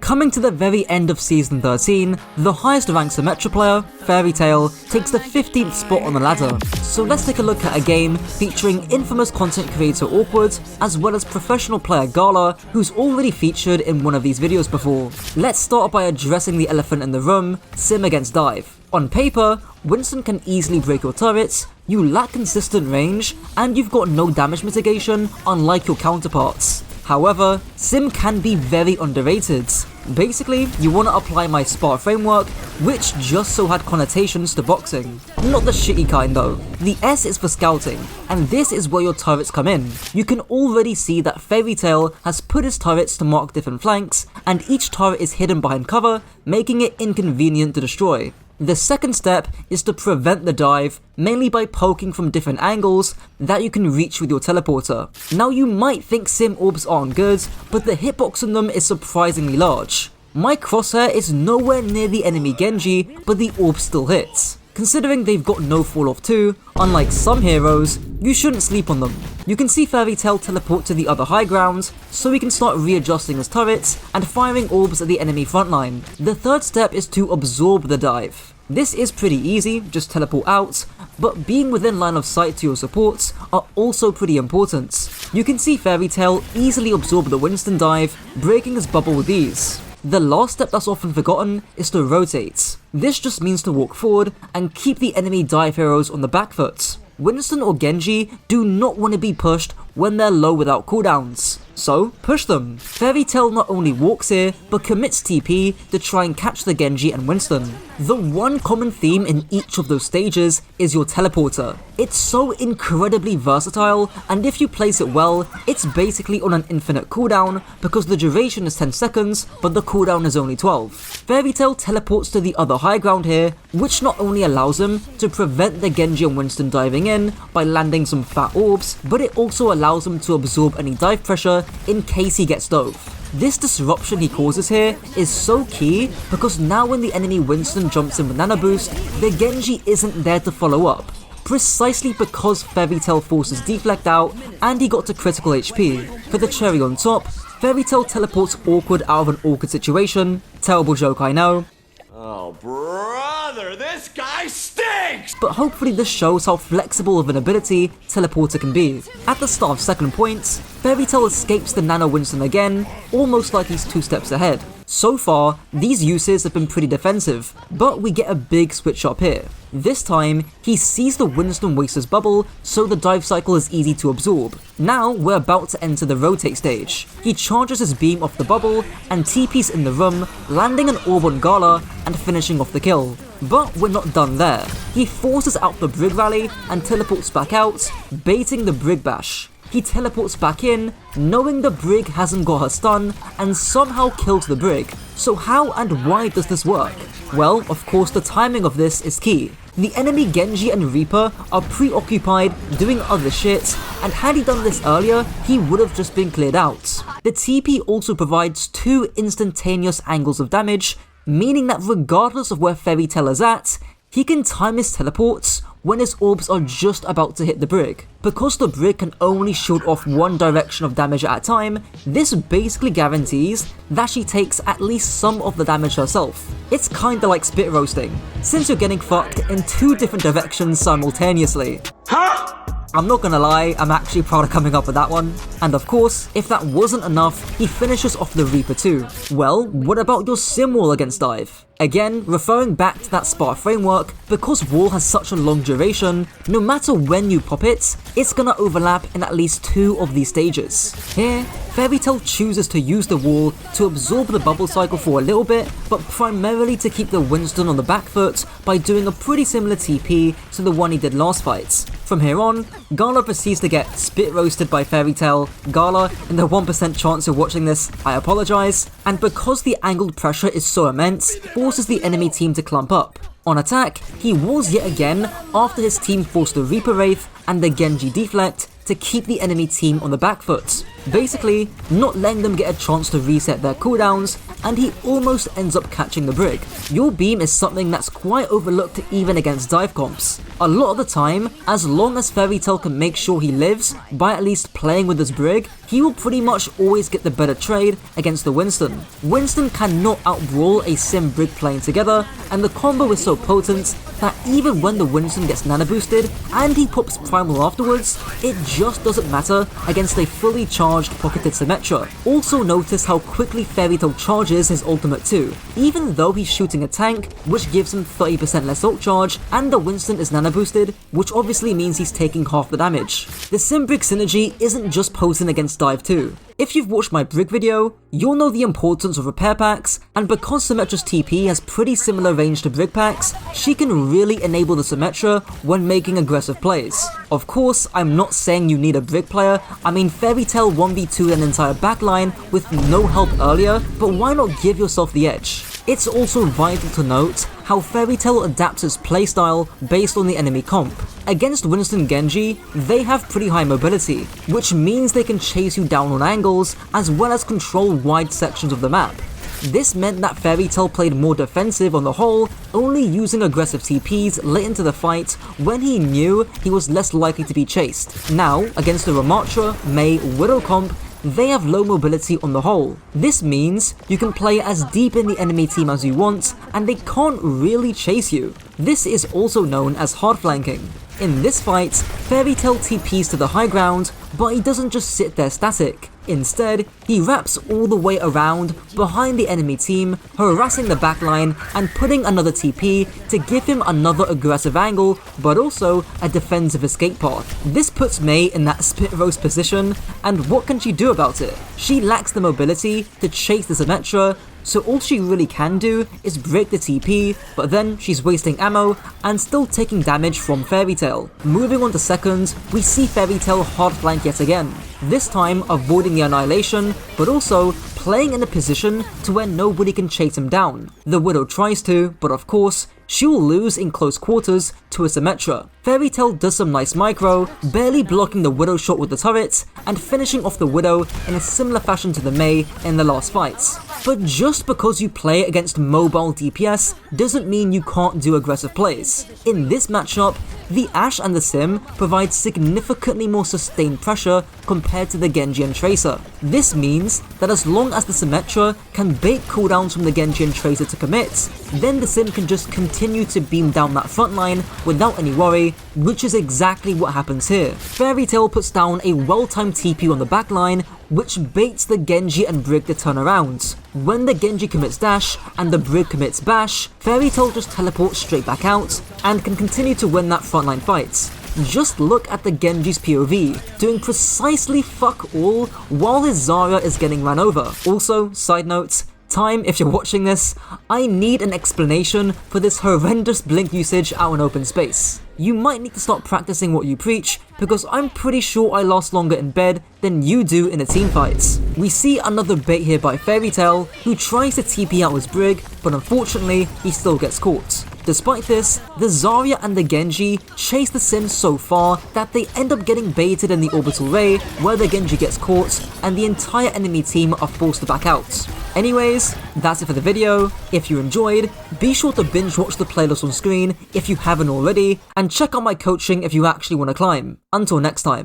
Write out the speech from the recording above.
Coming to the very end of Season 13, the highest ranked Symmetra player, Fairy Tail, takes the 15th spot on the ladder. So let's take a look at a game featuring infamous content creator Awkward, as well as professional player Gala, who's already featured in one of these videos before. Let's start by addressing the elephant in the room, Sym against Dive. On paper, Winston can easily break your turrets, you lack consistent range, and you've got no damage mitigation unlike your counterparts. However, Sym can be very underrated. Basically, you want to apply my S.P.A.R framework, which just so had connotations to boxing. Not the shitty kind though. The S is for scouting, and this is where your turrets come in. You can already see that Fairy Tail has put his turrets to mark different flanks, and each turret is hidden behind cover, making it inconvenient to destroy. The second step is to prevent the dive, mainly by poking from different angles that you can reach with your teleporter. Now you might think Sym orbs aren't good, but the hitbox on them is surprisingly large. My crosshair is nowhere near the enemy Genji, but the orb still hits. Considering they've got no fall off too, unlike some heroes, you shouldn't sleep on them. You can see Fairy Tail teleport to the other high ground, so he can start readjusting his turrets and firing orbs at the enemy frontline. The third step is to absorb the dive. This is pretty easy, just teleport out, but being within line of sight to your supports are also pretty important. You can see Fairy Tail easily absorb the Winston dive, breaking his bubble with ease. The last step that's often forgotten is to rotate. This just means to walk forward and keep the enemy dive heroes on the back foot. Winston or Genji do not want to be pushed when they're low without cooldowns, so push them. Fairy Tail not only walks here, but commits TP to try and catch the Genji and Winston. The one common theme in each of those stages is your teleporter. It's so incredibly versatile, and if you place it well, it's basically on an infinite cooldown because the duration is 10 seconds, but the cooldown is only 12. Fairy Tail teleports to the other high ground here, which not only allows him to prevent the Genji and Winston diving in by landing some fat orbs, but it also allows him to absorb any dive pressure in case he gets dove. This disruption he causes here is so key because now when the enemy Winston jumps in with Nano Boost, the Genji isn't there to follow up. Precisely because Fairy Tail forces deflect out and he got to critical HP. For the cherry on top, Fairy Tail teleports Awkward out of an awkward situation. Terrible joke, I know. Oh brother, this guy stinks! But hopefully this shows how flexible of an ability Teleporter can be. At the start of second points, Fairy Tail escapes the Nano Winston again, almost like he's 2 steps ahead. So far, these uses have been pretty defensive, but we get a big switch up here. This time, he sees the Winston waste his bubble, so the dive cycle is easy to absorb. Now, we're about to enter the rotate stage. He charges his beam off the bubble, and TP's in the room, landing an orb on Gala, and finishing off the kill. But we're not done there. He forces out the Brig rally, and teleports back out, baiting the Brig bash. He teleports back in, knowing the Brig hasn't got her stun, and somehow kills the Brig. So how and why does this work? Well, of course the timing of this is key. The enemy Genji and Reaper are preoccupied doing other shit, and had he done this earlier, he would have just been cleared out. The TP also provides 2 instantaneous angles of damage, meaning that regardless of where Fairy Tail is at, he can time his teleports when his orbs are just about to hit the Brig. Because the Brig can only shield off one direction of damage at a time, this basically guarantees that she takes at least some of the damage herself. It's kinda like spit roasting, since you're getting fucked in 2 different directions simultaneously. Huh? I'm not gonna lie, I'm actually proud of coming up with that one. And of course, if that wasn't enough, he finishes off the Reaper too. Well, what about your Sym wall against Dive? Again, referring back to that S.P.A.R framework, because wall has such a long duration, no matter when you pop it, it's gonna overlap in at least 2 of these stages. Here, Fairy Tail chooses to use the wall to absorb the bubble cycle for a little bit, but primarily to keep the Winston on the back foot by doing a pretty similar TP to the one he did last fight. From here on, Gala proceeds to get spit roasted by Fairy Tail. Gala, in the 1% chance you're watching this, I apologise, and because the angled pressure is so immense, forces the enemy team to clump up. On attack, he walls yet again after his team forced the Reaper Wraith and the Genji deflect to keep the enemy team on the back foot. basically not letting them get a chance to reset their cooldowns, and he almost ends up catching the Brig. Your beam is something that's quite overlooked even against dive comps. A lot of the time, as long as Fairy Tail can make sure he lives by at least playing with his Brig, he will pretty much always get the better trade against the Winston. Winston cannot outbrawl a Sym Brig playing together, and the combo is so potent that even when the Winston gets nano boosted and he pops primal afterwards, it just doesn't matter against a fully charged pocketed Symmetra. Also notice how quickly Fairy Tail charges his ultimate too, even though he's shooting a tank which gives him 30% less ult charge, and the Winston is nano boosted, which obviously means he's taking half the damage. The Sym Brig Synergy isn't just potent against dive too. If you've watched my Brig video, you'll know the importance of repair packs, and because Symmetra's TP has pretty similar range to Brig packs, she can really enable the Symmetra when making aggressive plays. Of course, I'm not saying you need a Brig player. I mean, Fairy Tail 1v2 an entire backline with no help earlier, but why not give yourself the edge? It's also vital to note how Fairy Tail adapts his playstyle based on the enemy comp. Against Winston Genji, they have pretty high mobility, which means they can chase you down on angles as well as control wide sections of the map. This meant that Fairy Tail played more defensive on the whole, only using aggressive TPs late into the fight when he knew he was less likely to be chased. Now, against the Ramattra, Mei, Widow comp, they have low mobility on the whole. This means you can play as deep in the enemy team as you want, and they can't really chase you. This is also known as hard flanking. In this fight, Fairy Tail TPs to the high ground, but he doesn't just sit there static. Instead, he wraps all the way around behind the enemy team, harassing the backline and putting another TP to give him another aggressive angle, but also a defensive escape path. This puts Mei in that spit roast position, and what can she do about it? She lacks the mobility to chase the Symmetra, so all she really can do is break the TP, but then she's wasting ammo and still taking damage from Fairy Tail. Moving on to second, we see Fairy Tail hard flank yet again, this time avoiding the annihilation, but also playing in a position to where nobody can chase him down. The Widow tries to, but of course, she will lose in close quarters to a Symmetra. Fairy Tail does some nice micro, barely blocking the Widow shot with the turret, and finishing off the Widow in a similar fashion to the Mei in the last fights. But just because you play against mobile DPS doesn't mean you can't do aggressive plays. In this matchup, the Ashe and the Sym provide significantly more sustained pressure compared to the Genji and Tracer. This means that as long as the Symmetra can bait cooldowns from the Genji and Tracer to commit, then the Sym can just continue to beam down that front line without any worry, which is exactly what happens here. Fairy Tail puts down a well-timed TP on the backline, which baits the Genji and Brig to turn around. When the Genji commits dash and the Brig commits bash, Fairy Tail just teleports straight back out and can continue to win that frontline fight. Just look at the Genji's POV, doing precisely fuck all while his Zarya is getting ran over. Also, side note, time, if you're watching this, I need an explanation for this horrendous blink usage out in open space. You might need to start practicing what you preach, because I'm pretty sure I last longer in bed than you do in a team fight. We see another bait here by Fairy Tail, who tries to TP out his Brig, but unfortunately he still gets caught. Despite this, the Zarya and the Genji chase the Sym so far that they end up getting baited in the orbital ray, where the Genji gets caught and the entire enemy team are forced to back out. Anyways, that's it for the video. If you enjoyed, be sure to binge watch the playlist on screen if you haven't already, and check out my coaching if you actually want to climb. Until next time.